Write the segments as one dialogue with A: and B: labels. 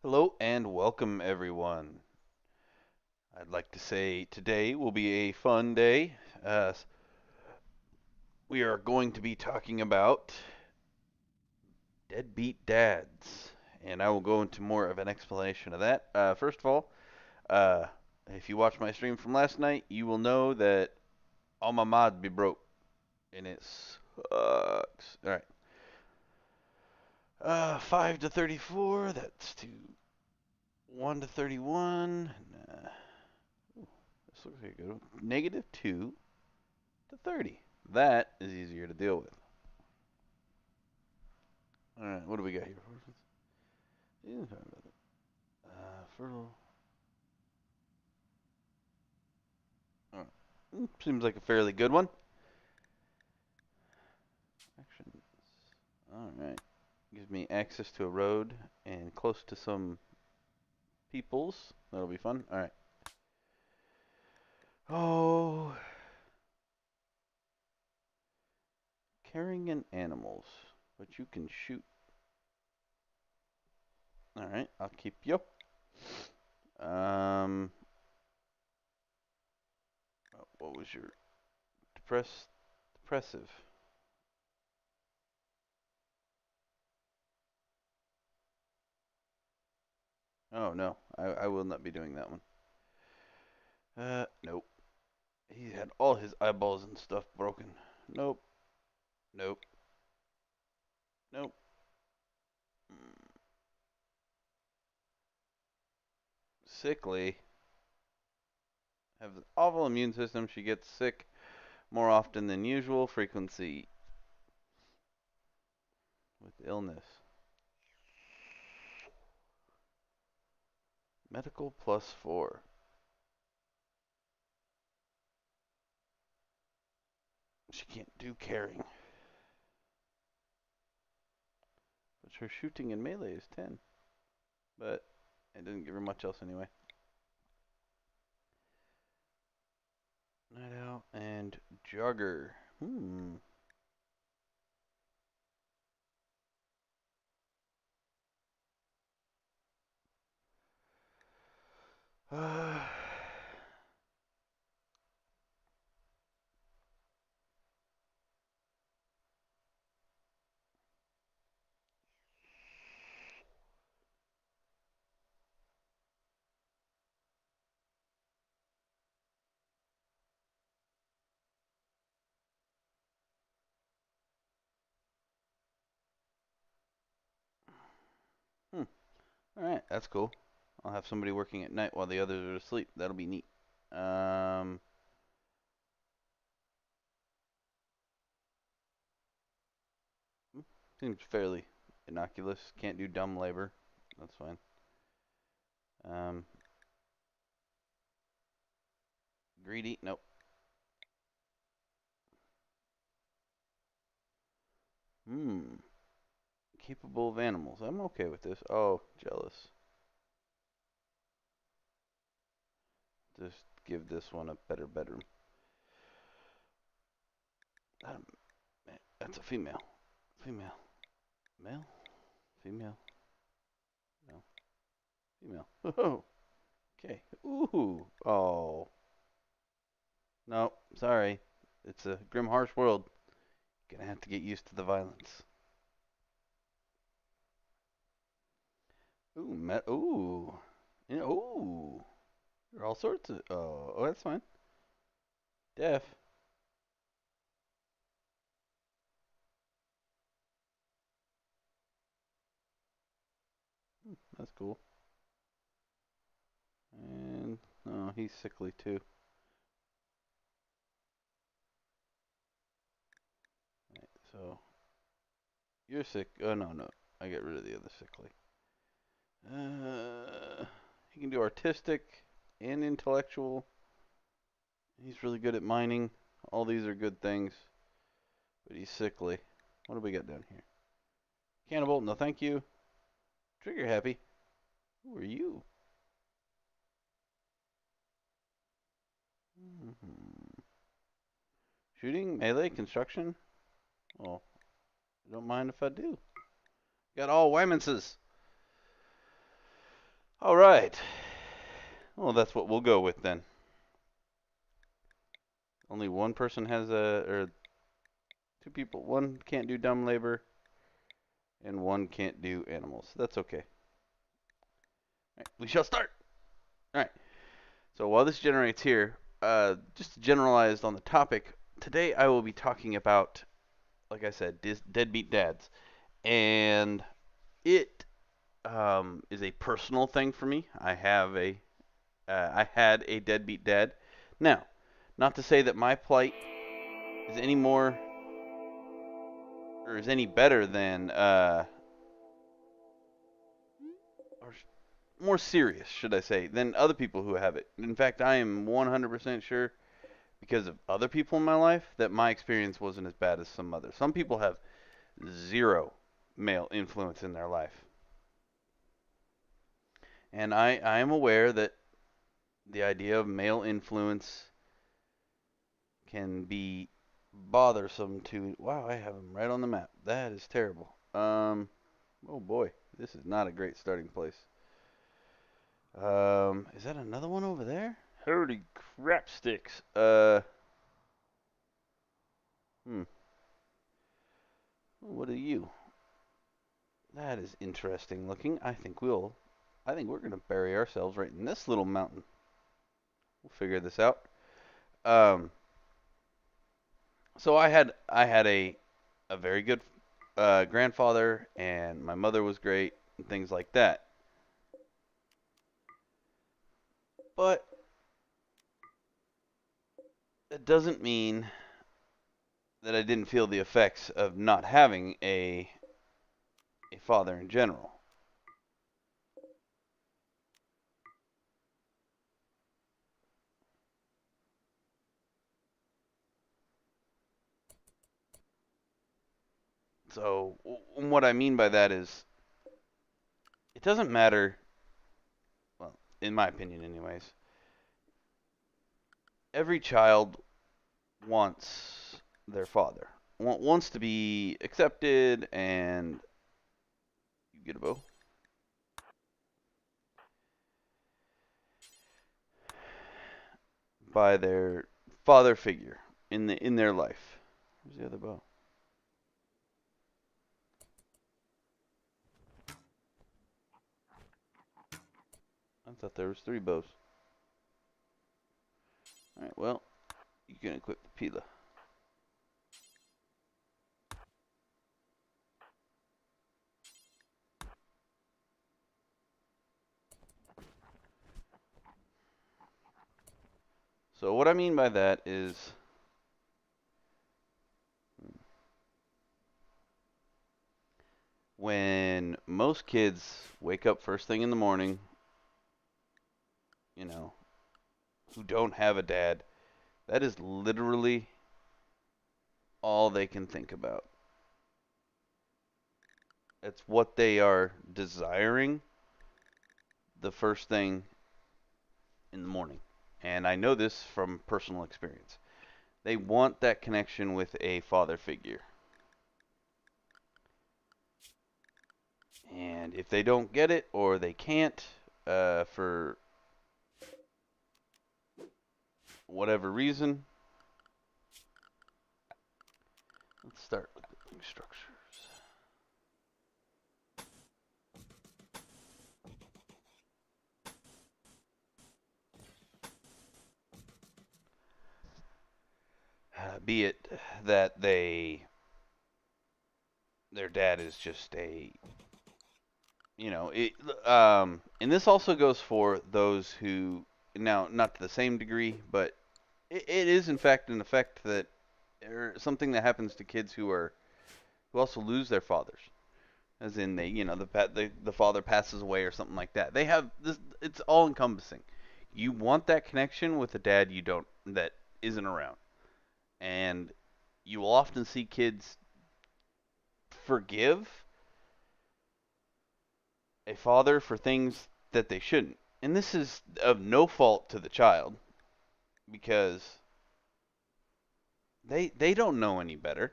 A: Hello and welcome, everyone. I'd like to say today will be a fun day. Uh, we are going to be talking about deadbeat dads, and I will go into more of an explanation of that. First of all, uh, if you watched my stream from last night, you will know that all my mods be broke, and it sucks. All right, 5 to 34. That's to 1 to 31. This looks like a good one. -2 to 30. That is easier to deal with. All right, what do we got here? Fertile. Seems like a fairly good one. Actions. All right. Gives me access to a road and close to some peoples. That'll be fun. All right. Oh, carrying animals, but you can shoot. All right, I'll keep you. Um, what was your depressive? Oh no, I will not be doing that one. Nope. He had all his eyeballs and stuff broken. Nope. Nope. Nope. Sickly. Have an awful immune system. She gets sick more often than usual. Frequency with illness. Medical +4. She can't do caring. But her shooting and melee is 10. But it didn't give her much else anyway. Night Owl and Jogger. Uh, hmm. Alright, that's cool. I'll have somebody working at night while the others are asleep. That'll be neat. Um, Seems fairly innocuous. Can't do dumb labor. That's fine. Um, Greedy? Nope. Hmm. Capable of animals. I'm okay with this. Oh, jealous. Just give this one a better bedroom. Um, that's a female. Female. Male? Female? No. Female. Oh. Okay. Ooh. Oh. No. Sorry. It's a grim, harsh world. Gonna have to get used to the violence. Ooh. Ooh. Yeah, ooh. There are all sorts of. Oh, that's fine. Deaf. That's cool. And oh, he's sickly too. Right, so you're sick. Oh no, no. I get rid of the other sickly. He can do artistic and intellectual. He's really good at mining. All these are good things, but he's sickly. What do we got down here? Cannibal, no thank you. Trigger happy. Who are you? Mm-hmm. Shooting, melee, construction. Oh, I don't mind if I do. Got all Wymanses. All right. Well, that's what we'll go with then. Only one person has or two people. One can't do dumb labor, and one can't do animals. That's okay. All right, we shall start. All right. So while this generates here, just generalized on the topic, today I will be talking about, like I said, deadbeat dads. And it is a personal thing for me. I had a deadbeat dad. Now, not to say that my plight is any more or is any better than or more serious, should I say, than other people who have it. In fact, I am 100% sure because of other people in my life that my experience wasn't as bad as some others. Some people have zero male influence in their life. And I am aware that the idea of male influence can be bothersome to. Wow, I have them right on the map. That is terrible. Oh boy, this is not a great starting place. Is that another one over there? Holy crap sticks. Hmm. What are you? That is interesting looking. I think we're gonna bury ourselves right in this little mountain. We'll figure this out. Um, so I had a very good grandfather, and my mother was great, and things like that. But it doesn't mean that I didn't feel the effects of not having a father in general. So what I mean by that is it doesn't matter, well, in my opinion anyways. Every child wants their father. Wants to be accepted and you get a bow by their father figure in their life. Where's the other bow? I thought there was three bows. All right, well, you can equip the Pila. So what I mean by that is when most kids wake up first thing in the morning, you know, who don't have a dad, that is literally all they can think about. It's what they are desiring the first thing in the morning. And I know this from personal experience. They want that connection with a father figure. And if they don't get it or they can't, for whatever reason, let's start with building structures. Be it that their dad is just a, and this also goes for those who, now not to the same degree, but it is in fact an effect that, or something that happens to kids who also lose their fathers, as in they, the father passes away or something like that. They have this. It's all encompassing. You want that connection with a dad you don't that isn't around, and you will often see kids forgive a father for things that they shouldn't. And this is of no fault to the child because they don't know any better.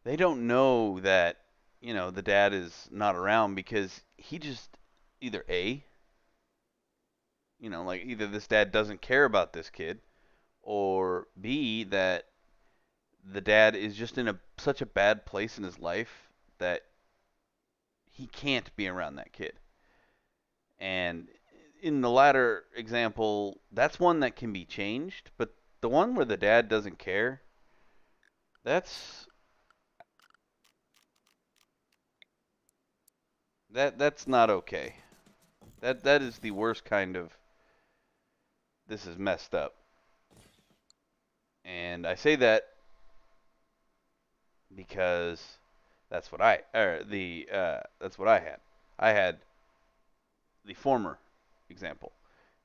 A: They don't know that, the dad is not around because he just either A, like either this dad doesn't care about this kid, or B, that the dad is just in such a bad place in his life that he can't be around that kid. And in the latter example, that's one that can be changed, but the one where the dad doesn't care, that's that's not okay. That is the worst kind of, this is messed up. And I say that because that's what I had. I had the former example.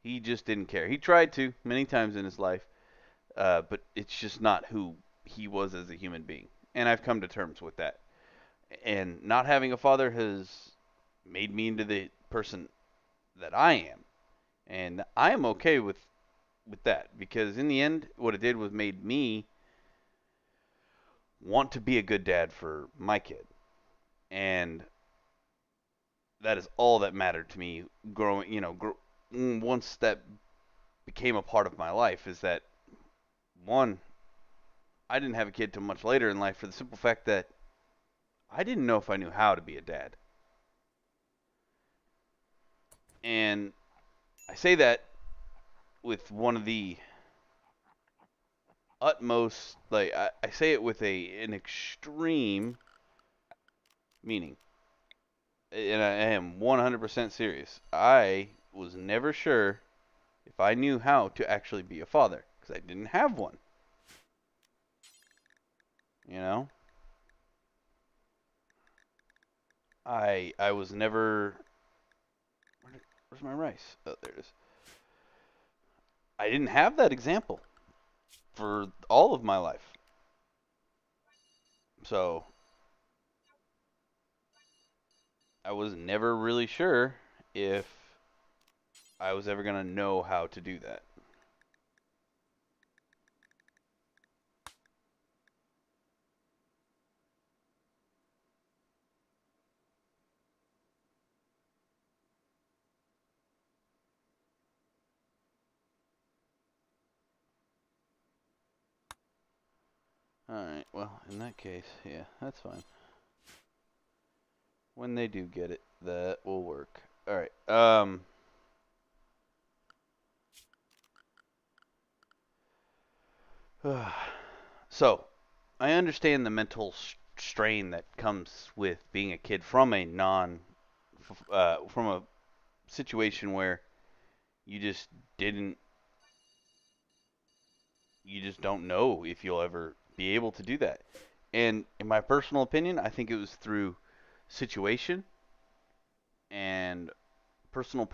A: He just didn't care. He tried to many times in his life, but it's just not who he was as a human being. And I've come to terms with that. And not having a father has made me into the person that I am. And I am okay with that, because in the end what it did was made me want to be a good dad for my kid. And that is all that mattered to me growing, once that became a part of my life, is that one, I didn't have a kid till much later in life, for the simple fact that I didn't know if I knew how to be a dad. And I say that with one of the utmost, like, I say it with an extreme meaning. And I am 100% serious. I was never sure if I knew how to actually be a father, because I didn't have one. You know, I was never. Where's my rice? Oh, there it is. I didn't have that example for all of my life, so I was never really sure if I was ever gonna know how to do that. All right. Well, in that case, yeah, that's fine. When they do get it, that will work. All right. So, I understand the mental strain that comes with being a kid from a from a situation where you just didn't, you just don't know if you'll ever be able to do that. And in my personal opinion, I think it was through situation and personal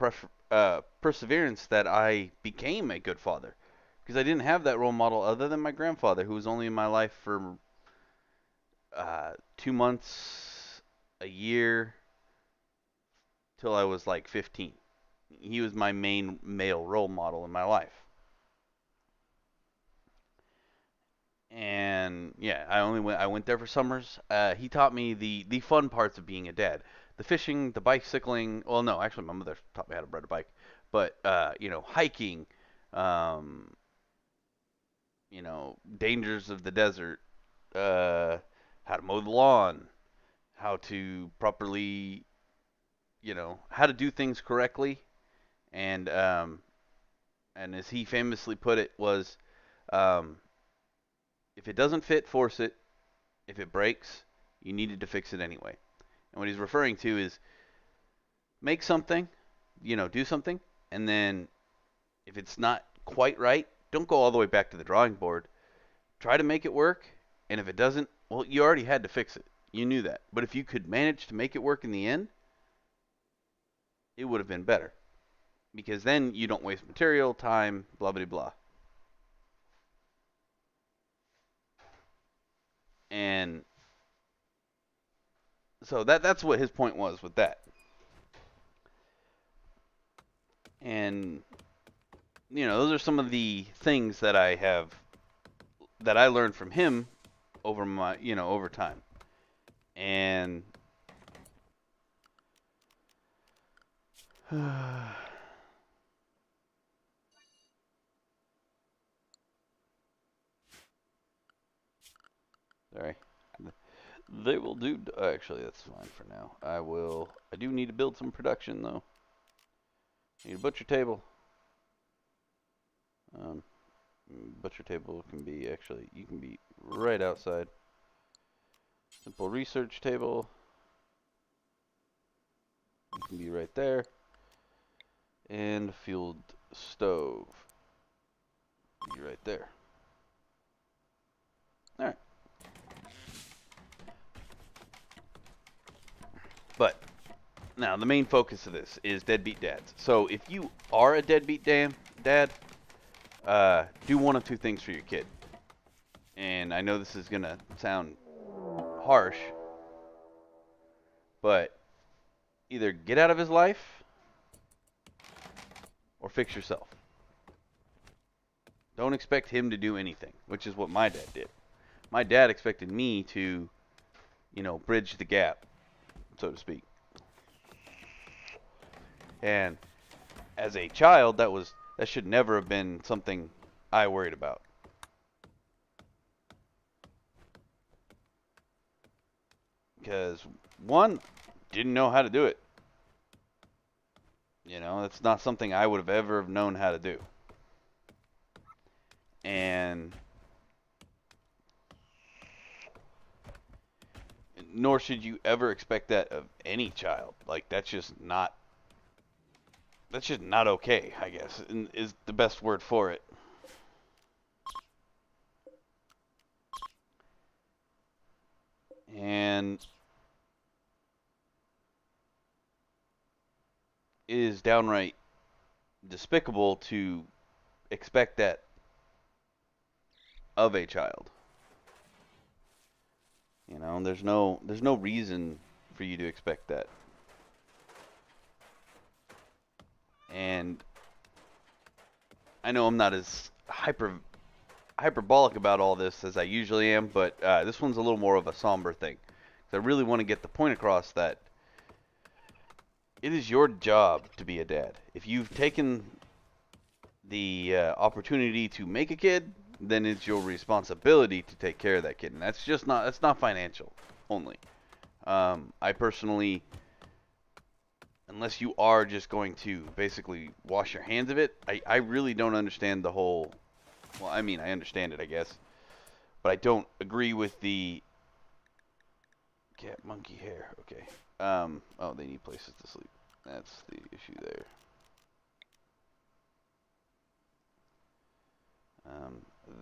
A: perseverance that I became a good father. Because I didn't have that role model other than my grandfather, who was only in my life for 2 months, a year, till I was like 15. He was my main male role model in my life. And yeah, I went there for summers. He taught me the fun parts of being a dad. The fishing, the bicycling. Well, no, actually my mother taught me how to ride a bike. But hiking, um, dangers of the desert, uh, how to mow the lawn, how to properly, how to do things correctly. And and as he famously put it, was, um, if it doesn't fit, force it. If it breaks, you needed to fix it anyway. And what he's referring to is, make something, do something, and then if it's not quite right, don't go all the way back to the drawing board. Try to make it work, and if it doesn't, well, you already had to fix it. You knew that. But if you could manage to make it work in the end, it would have been better. Because then you don't waste material, time, blah, blah, blah. And so that's what his point was with that. And those are some of the things that I learned from him over time. And Sorry. They will do. Actually, that's fine for now. I do need to build some production though. Need a butcher table. Um, Butcher table can be actually. You can be right outside. Simple research table. You can be right there. And fueled stove. Be right there. All right. But now the main focus of this is deadbeat dads. So if you are a deadbeat dad, do one of two things for your kid. And I know this is gonna sound harsh, but either get out of his life or fix yourself. Don't expect him to do anything, which is what my dad did. My dad expected me to, bridge the gap, so to speak. And as a child, that should never have been something I worried about. Because one, didn't know how to do it. It's not something I would have ever known how to do. And nor should you ever expect that of any child. Like that's just not okay, I guess, is the best word for it. And it is downright despicable to expect that of a child. There's no reason for you to expect that. And I know I'm not as hyperbolic about all this as I usually am, but this one's a little more of a somber thing. I really want to get the point across that it is your job to be a dad. If you've taken the opportunity to make a kid, then it's your responsibility to take care of that kid, and that's not financial only. I personally, unless you are just going to basically wash your hands of it, I really don't understand the whole. Well, I mean, I understand it, I guess, but I don't agree with the cat monkey hair. Okay. Oh, they need places to sleep. That's the issue there.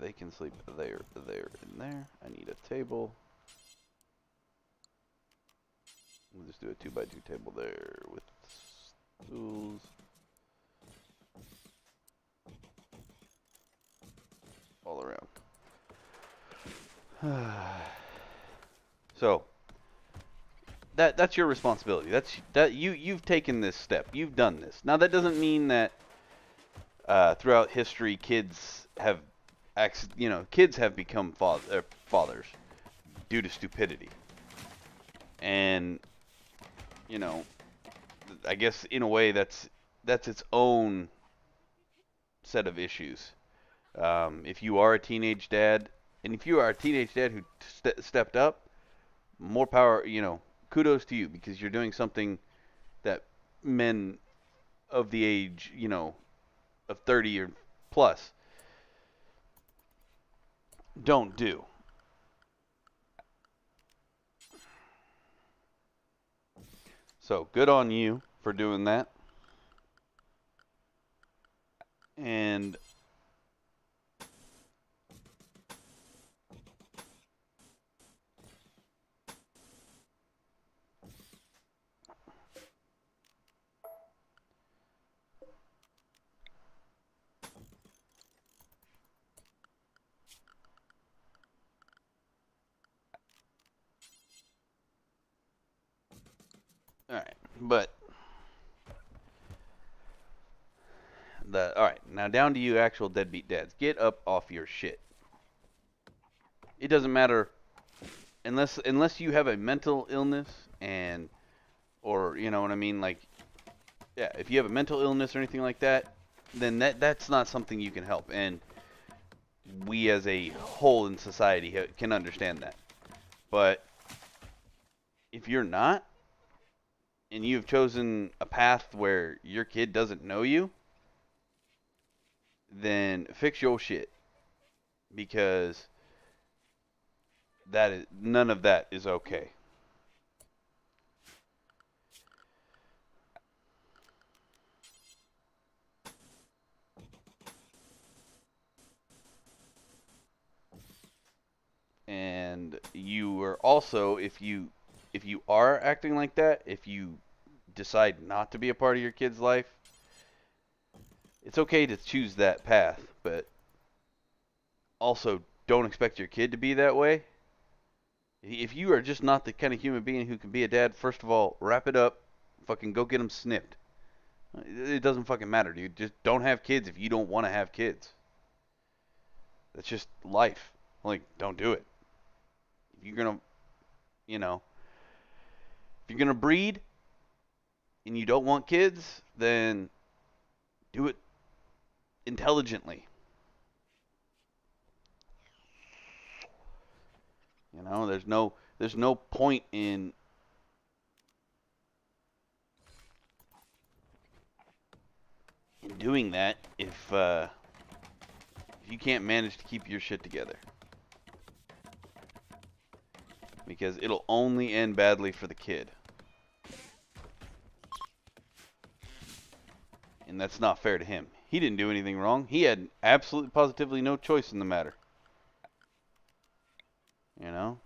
A: They can sleep there, and there. I need a table. We'll just do a 2x2 table there with stools. All around. So that's your responsibility. You've taken this step. You've done this. Now that doesn't mean that throughout history kids have become fathers due to stupidity. And I guess in a way that's its own set of issues. If you are a teenage dad, and if you are a teenage dad who stepped up, more power, kudos to you, because you're doing something that men of the age, of 30 or plus don't do. So good on you for doing that. And all right, but all right, now down to you actual deadbeat dads. Get up off your shit. It doesn't matter unless you have a mental illness or you know what I mean, like Yeah, if you have a mental illness or anything like that, then that's not something you can help. And we as a whole in society can understand that. But if you're not, and you've chosen a path where your kid doesn't know you, then fix your shit, because that is none of that is okay. And you are also, if you are acting like that, if you decide not to be a part of your kid's life, it's okay to choose that path, but also don't expect your kid to be that way. If you are just not the kind of human being who can be a dad, first of all, wrap it up, fucking go get them snipped. It doesn't fucking matter, dude. Just don't have kids if you don't want to have kids. That's just life. Like, don't do it. If you're gonna, you know, if you're gonna breed and you don't want kids, then do it intelligently. You know, there's no point in doing that if you can't manage to keep your shit together, because it'll only end badly for the kid, and that's not fair to him. He didn't do anything wrong. He had absolutely positively no choice in the matter. You know?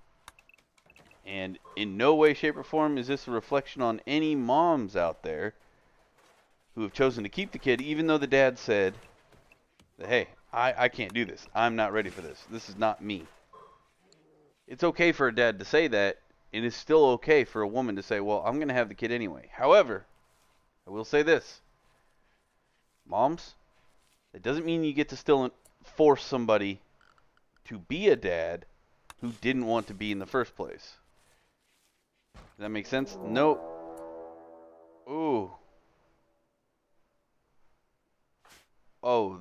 A: And in no way, shape, or form is this a reflection on any moms out there who have chosen to keep the kid, even though the dad said that, hey, I can't do this. I'm not ready for this. This is not me. It's okay for a dad to say that, and it's still okay for a woman to say, well, I'm going to have the kid anyway. However, I will say this. Moms, it doesn't mean you get to still force somebody to be a dad who didn't want to be in the first place. Does that make sense? No. Ooh. Oh,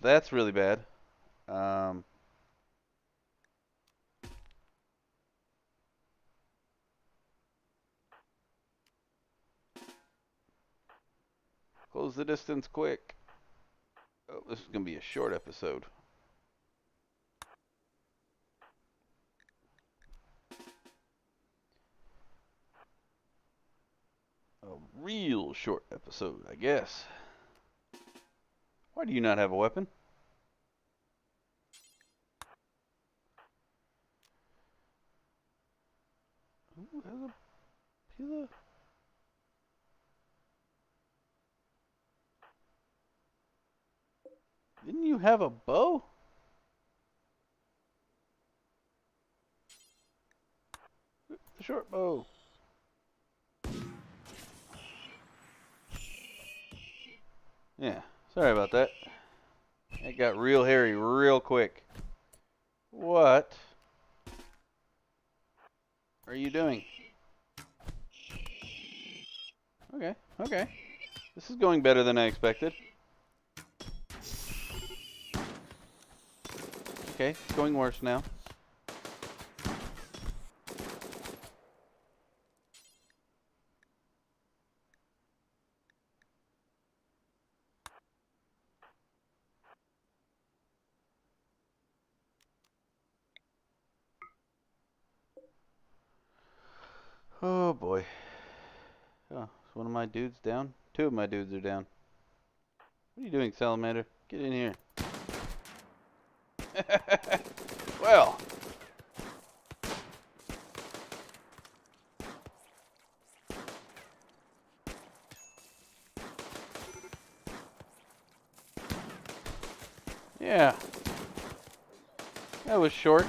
A: that's really bad. Um, Close the distance quick. Oh, this is going to be a short episode. A real short episode, I guess. Why do you not have a weapon? Who has a pila? Didn't you have a bow? The short bow. Yeah, sorry about that. It got real hairy real quick. What are you doing? Okay, okay. This is going better than I expected. Okay, it's going worse now. Oh boy. Oh, is one of my dudes down? Two of my dudes are down. What are you doing, Salamander? Get in here. Well. Yeah. That was short.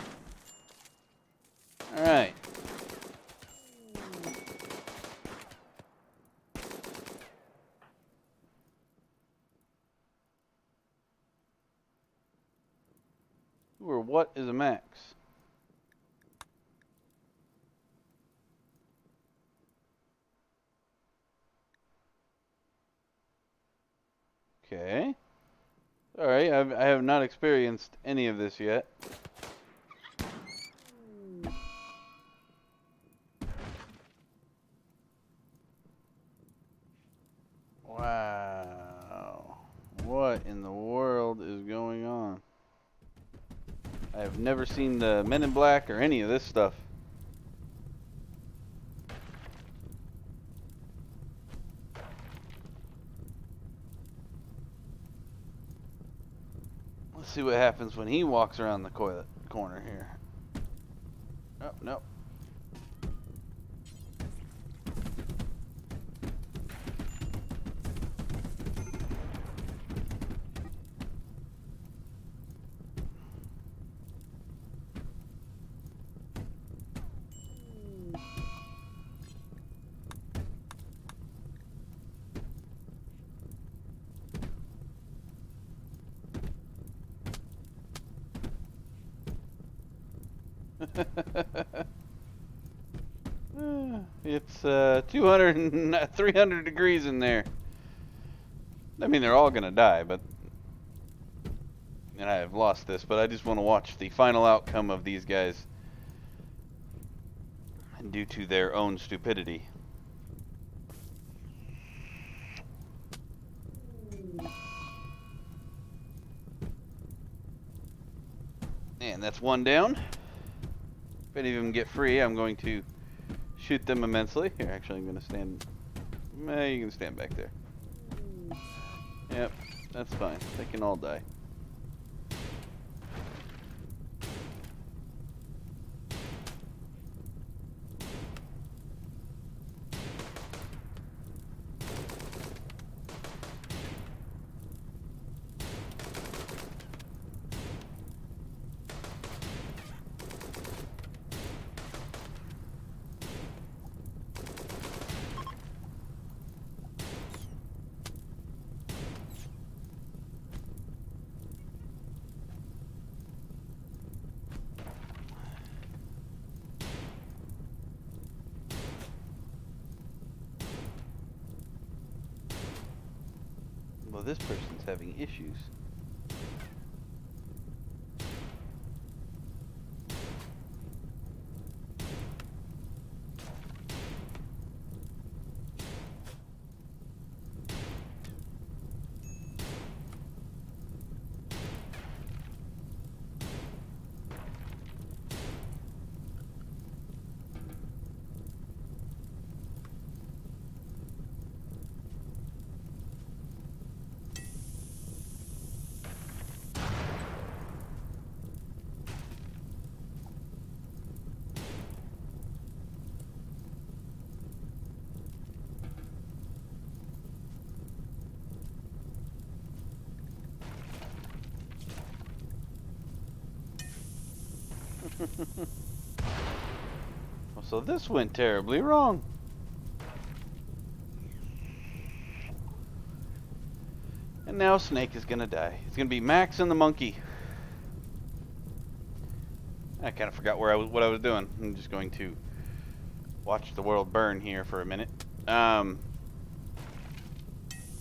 A: Alright. Or what is a max? Okay. Alright, I have not experienced any of this yet. Wow. What in the world is going on? I have never seen the Men in Black or any of this stuff. Let's see what happens when he walks around the corner here. Oh, no. It's 200 and 300 degrees in there. I mean, they're all gonna die, but and I have lost this, but I just want to watch the final outcome of these guys due to their own stupidity. And that's one down. If any of them get free, I'm going to shoot them immensely. Here, actually, I'm going to stand. You can stand back there. Yep, that's fine. They can all die. Well, this person's having issues. Well, so this went terribly wrong. And now Snake is gonna die. It's gonna be Max and the monkey. I kind of forgot what I was doing. I'm just going to watch the world burn here for a minute.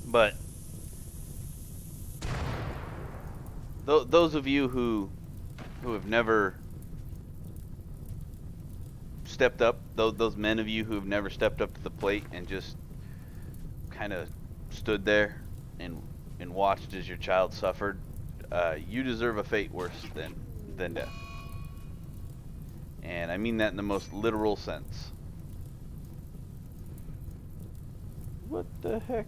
A: But those of you who have never stepped up, those men of you who have never stepped up to the plate and just kind of stood there and watched as your child suffered, you deserve a fate worse than death. And I mean that in the most literal sense. What the heck?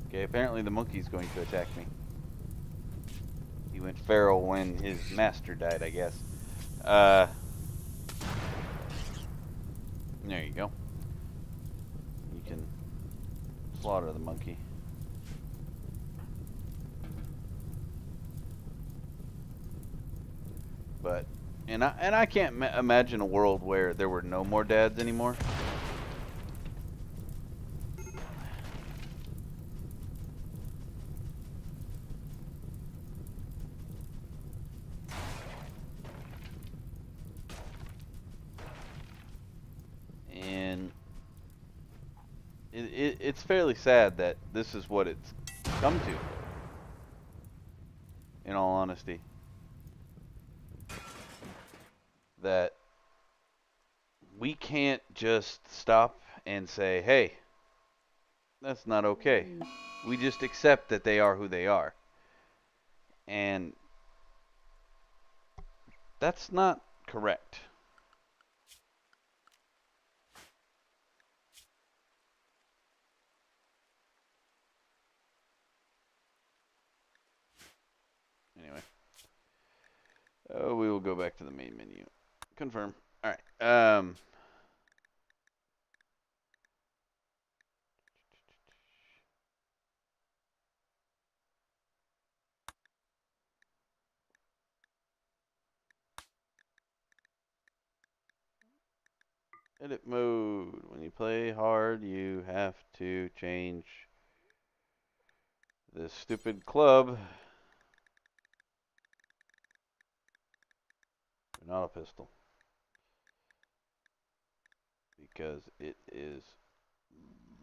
A: Okay, apparently the monkey's going to attack me. He went feral when his master died, I guess. There you go. You can slaughter the monkey. But and I can't imagine a world where there were no more dads anymore. it's fairly sad that this is what it's come to. In all honesty, that we can't just stop and say, "Hey, that's not okay." We just accept that they are who they are, and that's not correct. Anyway, we will go back to the main menu. Confirm. All right. Edit mode. When you play hard, you have to change this stupid club. Not a pistol. Because it is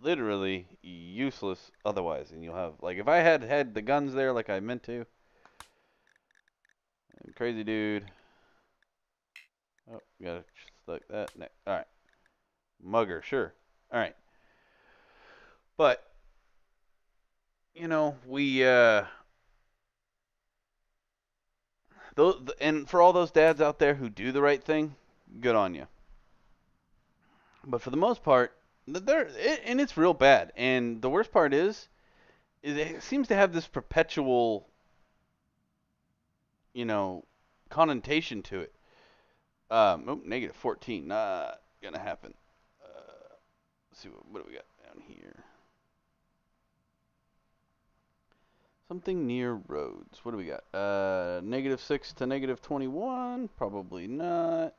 A: literally useless otherwise. And you'll have, like, if I had the guns there like I meant to. Crazy dude. Oh, gotta select that. Alright. Mugger, sure. Alright. But, and for all those dads out there who do the right thing, good on you. But for the most part, and it's real bad. And the worst part is it seems to have this perpetual, you know, connotation to it. Negative 14, not gonna happen. Let's see what do we got down here. Something near roads. What do we got? -6 to -21. Probably not.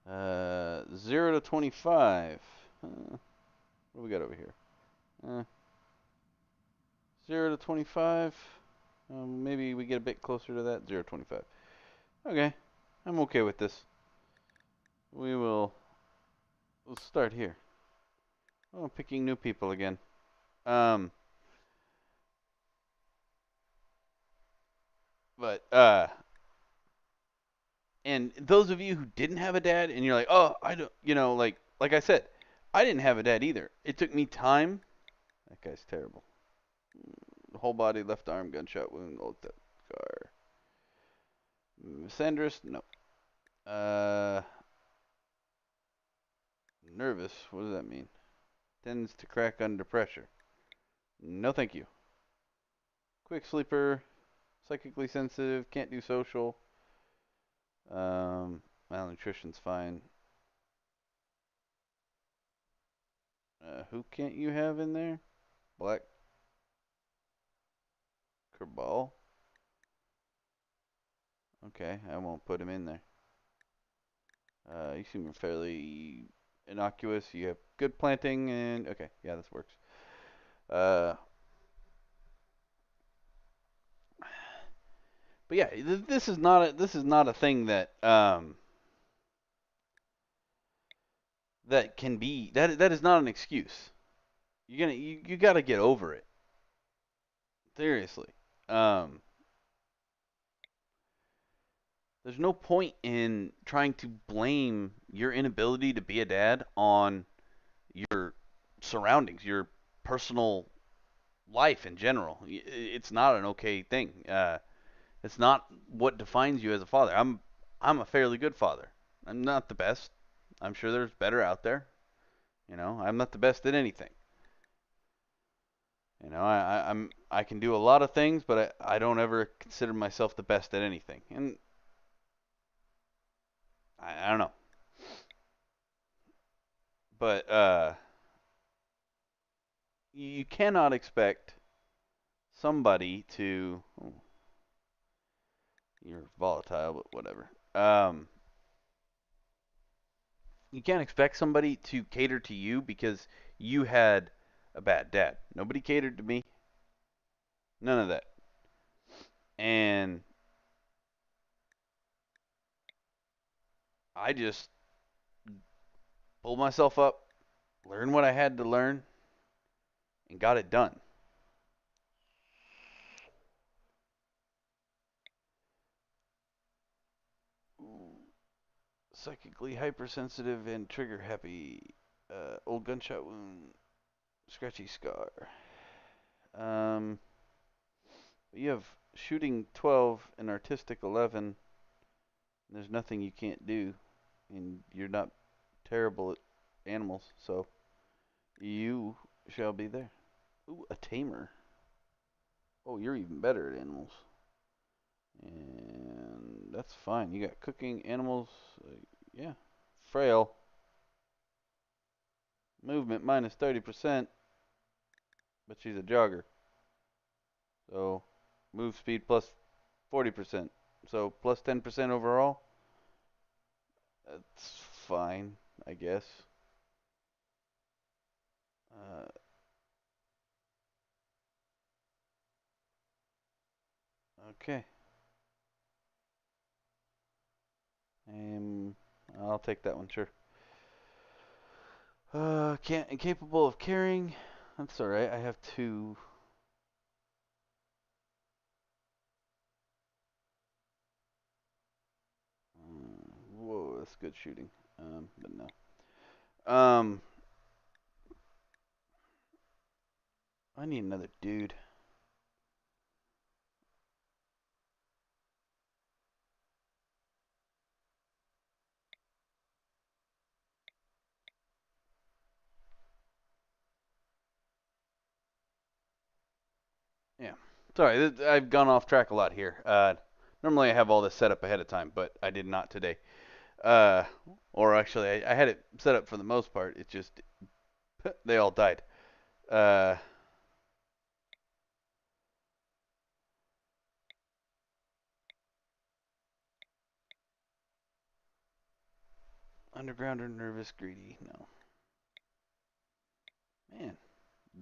A: 0 to 25. What do we got over here? 0 to 25. Maybe we get a bit closer to that. 0 to 25. Okay. I'm okay with this. We'll start here. Oh, picking new people again. But and those of you who didn't have a dad and you're like, "Oh, I don't," like I said, I didn't have a dad either. It took me time. That guy's terrible. Whole body, left arm, gunshot wound, old that car. Sandris, no. Nervous, what does that mean? Tends to crack under pressure. No, thank you. Quick sleeper, psychically sensitive, can't do social. Malnutrition's fine. Who can't you have in there? Black Kerbal. Okay, I won't put him in there. You seem fairly innocuous. You have good planting, and okay, yeah, this works. But yeah, this is not a thing that that can be that is not an excuse. You gotta get over it. Seriously. Um, there's no point in trying to blame your inability to be a dad on your surroundings, your personal life in general. It's not an okay thing. It's not what defines you as a father. I'm a fairly good father. I'm not the best. I'm sure there's better out there. I'm not the best at anything. I can do a lot of things, but I don't ever consider myself the best at anything. And I don't know. But you cannot expect somebody to. Oh, you're volatile, but whatever. You can't expect somebody to cater to you because you had a bad dad. Nobody catered to me. None of that. And I just pulled myself up, learn what I had to learn and got it done. Ooh, psychically hypersensitive and trigger happy. Old gunshot wound, scratchy scar. Um, you have shooting 12 and artistic 11. There's nothing you can't do, and you're not terrible at animals, so you shall be there. Ooh, a tamer. Oh, you're even better at animals. And that's fine. You got cooking, animals, yeah. Frail. Movement minus 30%, but she's a jogger. So, move speed plus 40%. So, plus 10% overall. That's fine, I guess. Uh, okay. I'll take that one, sure. Can't incapable of carrying. That's all right. I have two. Whoa, that's good shooting. But no. I need another dude. Yeah. Sorry, I've gone off track a lot here. Normally I have all this set up ahead of time, but I did not today. Uh, or actually, I had it set up for the most part. It just they all died. Uh, underground or nervous, greedy? No. Man,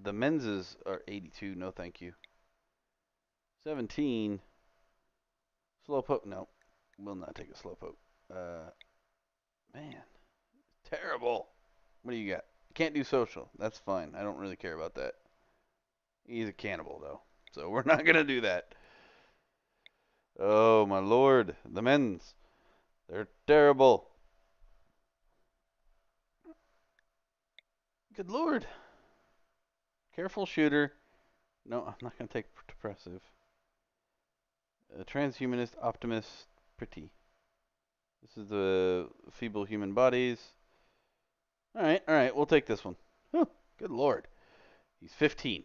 A: the menses are 82. No, thank you. 17. Slowpoke. No, will not take a slowpoke. Man, terrible. What do you got? Can't do social. That's fine. I don't really care about that. He's a cannibal though, so we're not gonna do that. Oh my lord, the men's. They're terrible. Good lord. Careful shooter. No, I'm not gonna take depressive. Transhumanist, optimist, pretty. This is the feeble human bodies. All right, we'll take this one. Huh, good lord. He's 15.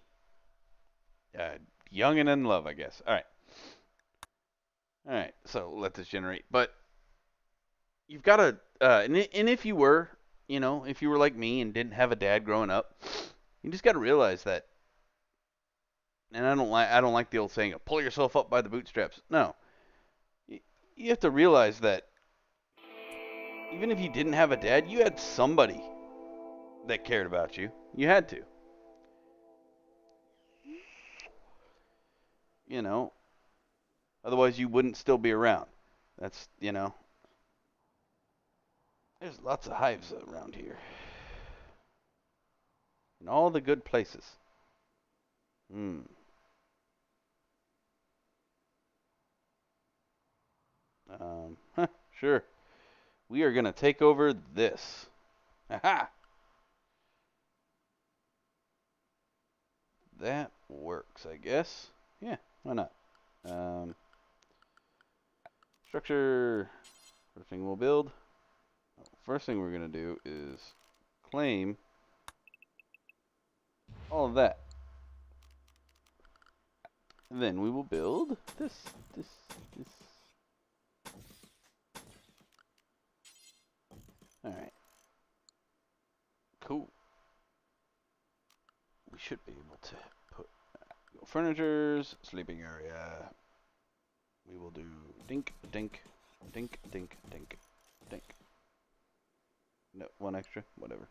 A: Uh, young and in love, I guess. All right. So let this generate. But you've got to, and if you were, if you were like me and didn't have a dad growing up, you just got to realize that. And I don't like the old saying, pull yourself up by the bootstraps. No, you have to realize that even if you didn't have a dad, you had somebody that cared about you. You had to, you know, otherwise you wouldn't still be around. That's. There's lots of hives around here. In all the good places. Hmm. Sure. We are gonna take over this. Haha. That works, I guess. Yeah, why not? Um, structure. First thing we'll build. First thing we're gonna do is claim all of that. And then we will build this. All right. Cool. We should be able to put furnitures, sleeping area. We will do dink, dink, dink, dink, dink, dink. No, one extra, whatever.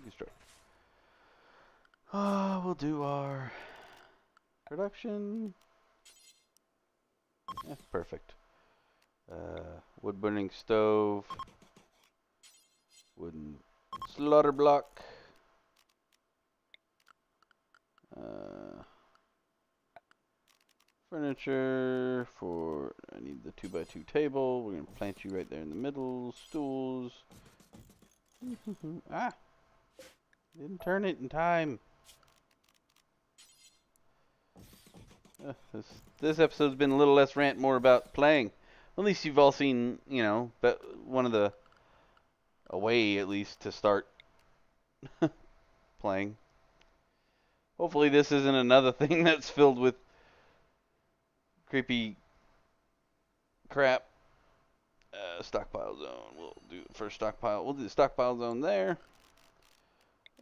A: Construct. We'll do our production. Yeah, perfect. Wood burning stove. Wooden Slaughter block. Furniture for, I need the 2x2 table. We're going to plant you right there in the middle. Stools. Ah! Didn't turn it in time. This episode's been a little less rant, more about playing. At least you've all seen, you know, one of the, a way at least to start playing. Hopefully this isn't another thing that's filled with creepy crap. Stockpile zone. We'll do the first stockpile. We'll do the stockpile zone there.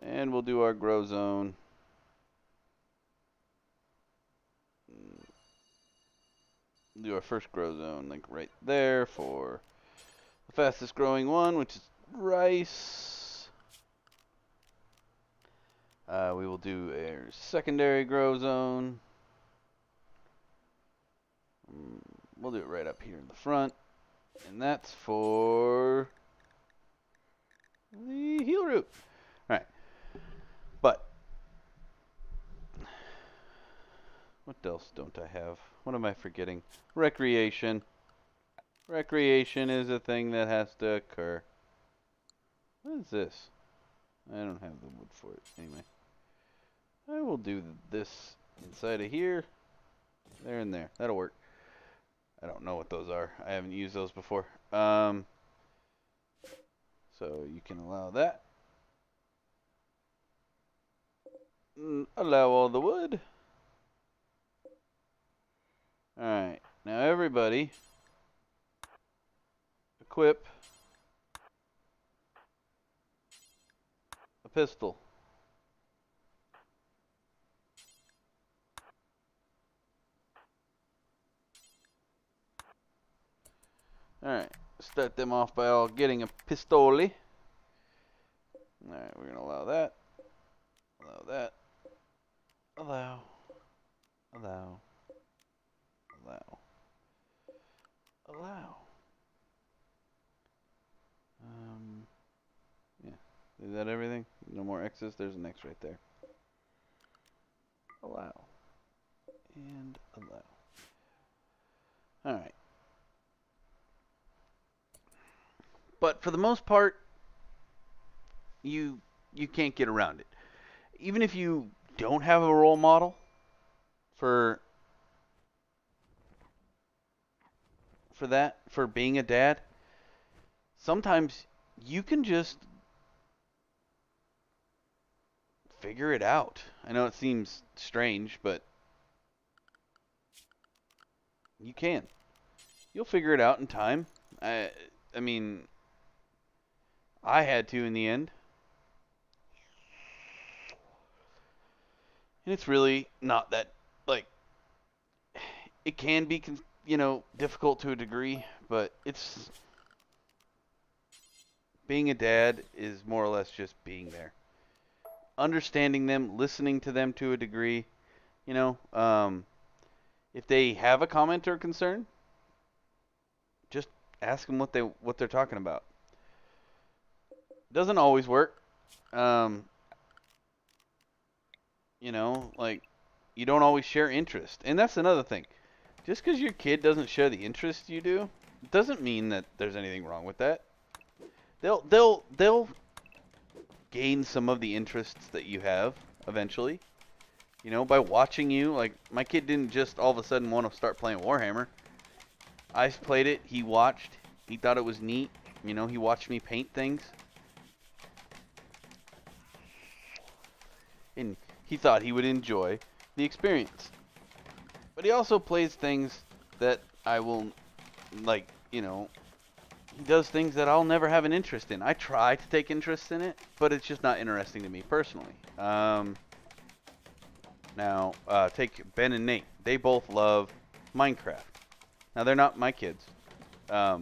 A: And we'll do our grow zone. Do our first grow zone, like right there for the fastest growing one, which is rice. We will do a secondary grow zone. We'll do it right up here in the front. And that's for the heal root. Alright. But what else don't I have? What am I forgetting? Recreation. Recreation is a thing that has to occur. What is this? I don't have the wood for it. Anyway. I will do this inside of here. There and there. That'll work. I don't know what those are. I haven't used those before. So you can allow that. Allow all the wood. Alright. Now everybody equip a pistol. Alright. Start them off by all getting a pistole. Alright, we're going to allow that. Allow that. Allow. Allow. Allow. Allow. Yeah. Is that everything? No more X's? There's an X right there. Allow. And allow. Alright. But for the most part, you can't get around it. Even if you don't have a role model for that, for being a dad, sometimes you can just figure it out. I know it seems strange, but you can. You'll figure it out in time. I mean, I had to in the end. And it's really not that, like, it can be, you know, difficult to a degree, but it's, being a dad is more or less just being there. Understanding them, listening to them to a degree, you know, if they have a comment or concern, just ask them what they're talking about. Doesn't always work. You know, like, you don't always share interest. And that's another thing. Just because your kid doesn't share the interest you do, doesn't mean that there's anything wrong with that. They'll gain some of the interests that you have eventually. You know, by watching you. Like, my kid didn't just all of a sudden want to start playing Warhammer. I played it, he watched, he thought it was neat. You know, he watched me paint things. And he thought he would enjoy the experience. But he also plays things that I will, like, you know, he does things that I'll never have an interest in. I try to take interest in it, but it's just not interesting to me personally. Now, take Ben and Nate. They both love Minecraft. Now, they're not my kids, but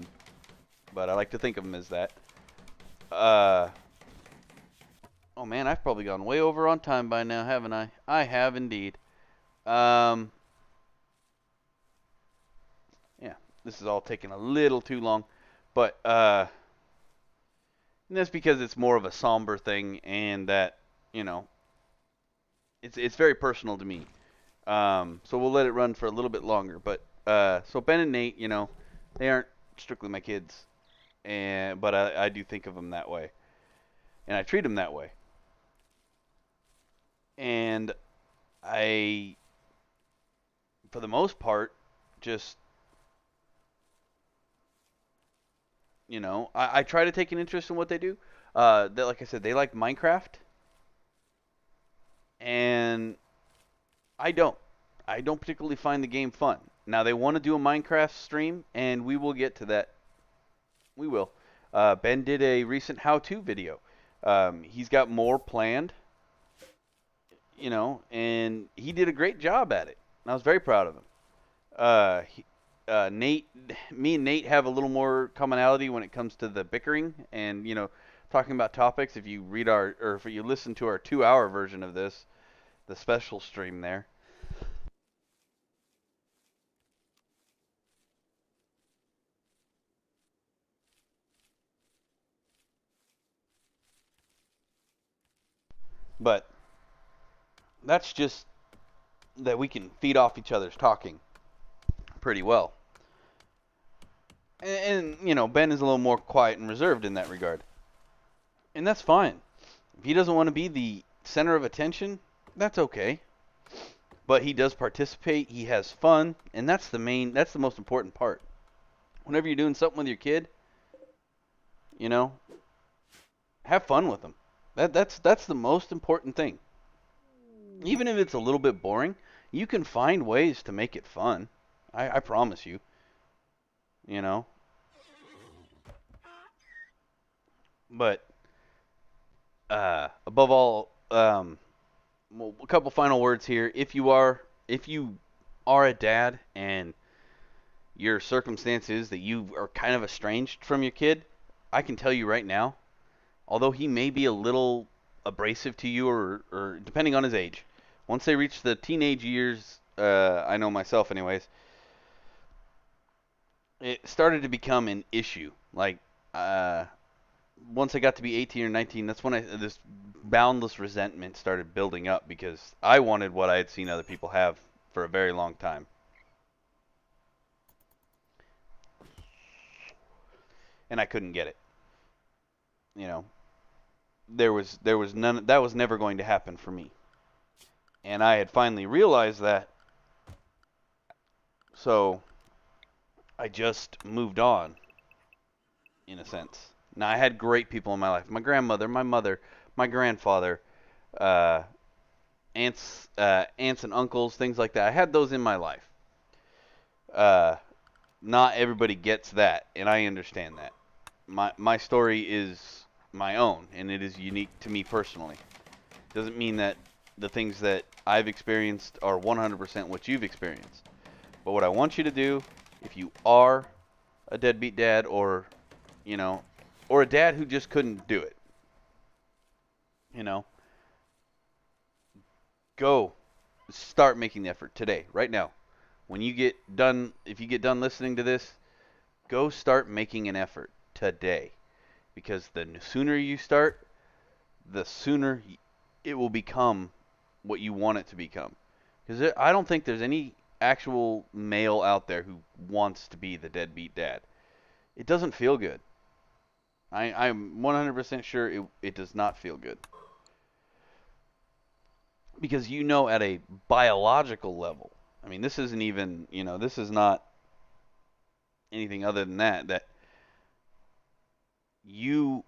A: I like to think of them as that. Oh man, I've probably gone way over on time by now, haven't I? I have indeed. Yeah, this is all taking a little too long, but And that's because it's more of a somber thing, and that, you know, it's very personal to me. So we'll let it run for a little bit longer. But so Ben and Nate, they aren't strictly my kids, and but I do think of them that way, and I treat them that way. And I, for the most part, just I try to take an interest in what they do. Like I said, they like Minecraft, and I don't. I don't particularly find the game fun. Now they want to do a Minecraft stream, and we will get to that. We will. Ben did a recent how-to video. He's got more planned, and he did a great job at it. And I was very proud of him. Nate, me and Nate have a little more commonality when it comes to the bickering and talking about topics. If you read or if you listen to our 2-hour version of this, the special stream there. But that's just that we can feed off each other's talking pretty well. And Ben is a little more quiet and reserved in that regard. And that's fine. If he doesn't want to be the center of attention, that's okay. But he does participate, he has fun, and that's the most important part. Whenever you're doing something with your kid, you know, have fun with them. That's the most important thing. Even if it's a little bit boring, you can find ways to make it fun. I promise you. You know. But above all, well, a couple final words here. If you are a dad and your circumstance is that you are kind of estranged from your kid, I can tell you right now, although he may be a little abrasive to you, or depending on his age, once they reach the teenage years, I know myself anyways, it started to become an issue. Like, uh, once I got to be 18 or 19, that's when this boundless resentment started building up because I wanted what I had seen other people have for a very long time, and I couldn't get it. You know, there was none that was never going to happen for me, and I had finally realized that. So I just moved on in a sense. Now I had great people in my life: my grandmother, my mother, my grandfather, uh, aunts and uncles, things like that. I had those in my life. Uh, Not everybody gets that, and I understand that. My story is my own, and it is unique to me personally. Doesn't mean that the things that I've experienced are 100% what you've experienced. But what I want you to do, if you are a deadbeat dad, you know, or a dad who just couldn't do it, you know, go start making the effort today, right now. When you get done, if you get done listening to this, go start making an effort today. Because the sooner you start, the sooner it will become what you want it to become. Because I don't think there's any actual male out there who wants to be the deadbeat dad. It doesn't feel good. I'm 100% sure it does not feel good. Because at a biological level, I mean, this isn't even, this is not anything other than that you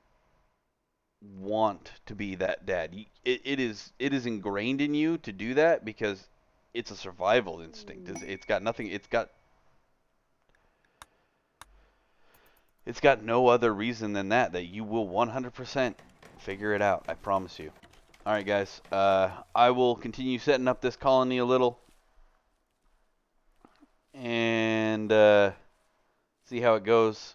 A: want to be that dad. It is ingrained in you to do that because it's a survival instinct. It's got nothing. It's got no other reason than that you will 100% figure it out. I promise you. All right, guys. I will continue setting up this colony a little and see how it goes.